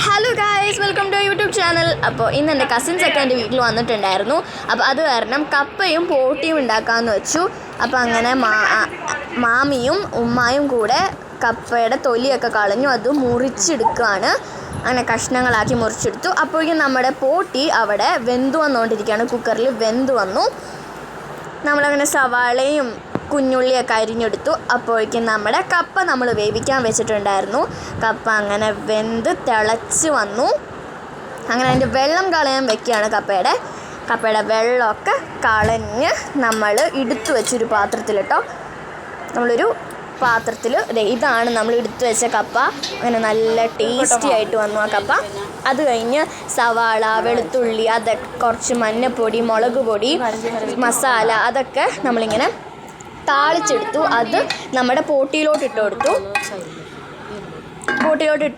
Hello guys, welcome to YouTube channel. അപ്പോൾ ഇന്ന് എൻ്റെ കസിൻസൊക്കെ എൻ്റെ വീട്ടിൽ വന്നിട്ടുണ്ടായിരുന്നു. അപ്പോൾ അത് കാരണം കപ്പയും പോട്ടിയും ഉണ്ടാക്കാമെന്ന് വെച്ചു. അപ്പോൾ അങ്ങനെ മാമിയും ഉമ്മായും കൂടെ കപ്പയുടെ തൊലിയൊക്കെ കളഞ്ഞു, അത് മുറിച്ചെടുക്കുകയാണ്. അങ്ങനെ കഷ്ണങ്ങളാക്കി മുറിച്ചെടുത്തു. അപ്പോഴേക്കും നമ്മുടെ പോട്ടി അവിടെ വെന്ത് വന്നുകൊണ്ടിരിക്കുകയാണ്. കുക്കറിൽ വെന്ത് വന്നു. നമ്മളങ്ങനെ സവാളയും കുഞ്ഞുള്ളിയൊക്കെ അരിഞ്ഞെടുത്തു. അപ്പോഴേക്കും നമ്മുടെ കപ്പ നമ്മൾ വേവിക്കാൻ വെച്ചിട്ടുണ്ടായിരുന്നു. കപ്പ അങ്ങനെ വെന്ത് തിളച്ച് വന്നു. അങ്ങനെ അതിൻ്റെ വെള്ളം കളയാൻ വെക്കുകയാണ്. കപ്പയുടെ വെള്ളമൊക്കെ കളഞ്ഞ് നമ്മൾ എടുത്തു വെച്ചൊരു പാത്രത്തിലിട്ടോ. നമ്മളൊരു പാത്രത്തിൽ ഇതാണ് നമ്മൾ എടുത്തു വെച്ച കപ്പ. അങ്ങനെ നല്ല ടേസ്റ്റി ആയിട്ട് വന്നു ആ കപ്പ. അത് കഴിഞ്ഞ് സവാള, വെളുത്തുള്ളി, അതൊക്കെ കുറച്ച് മഞ്ഞൾപ്പൊടി, മുളക് പൊടി, മസാല അതൊക്കെ നമ്മളിങ്ങനെ താളിച്ചെടുത്തു. അത് നമ്മുടെ പോട്ടിയിലോട്ട് ഇട്ട്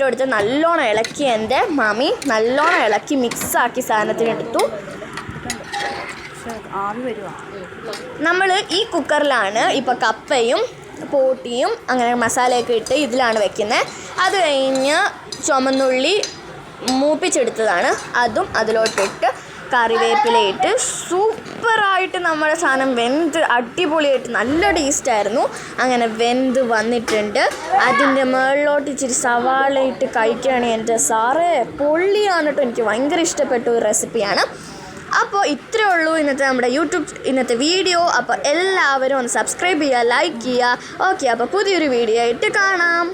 കൊടുത്ത് നല്ലോണം ഇളക്കി എൻ്റെ മാമി നല്ലോണം ഇളക്കി മിക്സാക്കി സാധനത്തിനെടുത്തു. നമ്മൾ ഈ കുക്കറിലാണ് ഇപ്പോൾ കപ്പയും പോട്ടിയും അങ്ങനെ മസാലയൊക്കെ ഇട്ട് ഇതിലാണ് വെക്കുന്നത്. അത് കഴിഞ്ഞ് ചുമന്നുള്ളി മൂപ്പിച്ചെടുത്തതാണ്, അതും അതിലോട്ടിട്ട് കറിവേപ്പിലയിട്ട് സൂപ്പറായിട്ട് നമ്മുടെ സാധനം വെന്ത് അടിപൊളിയായിട്ട് നല്ല ടേസ്റ്റായിരുന്നു. അങ്ങനെ വെന്ത് വന്നിട്ടുണ്ട്. അതിൻ്റെ മുകളിലോട്ട് ഇച്ചിരി സവാള ഇട്ട് കഴിക്കുകയാണെങ്കിൽ എൻ്റെ സാറേ പൊള്ളിയാണ് കേട്ടോ. എനിക്ക് ഭയങ്കര ഇഷ്ടപ്പെട്ട ഒരു റെസിപ്പിയാണ്. അപ്പോൾ ഇത്രയേ ഉള്ളൂ ഇന്നത്തെ വീഡിയോ. അപ്പോൾ എല്ലാവരും ഒന്ന് സബ്സ്ക്രൈബ് ചെയ്യുക, ലൈക്ക് ചെയ്യുക. ഓക്കെ, അപ്പോൾ പുതിയൊരു വീഡിയോ ആയിട്ട് കാണാം.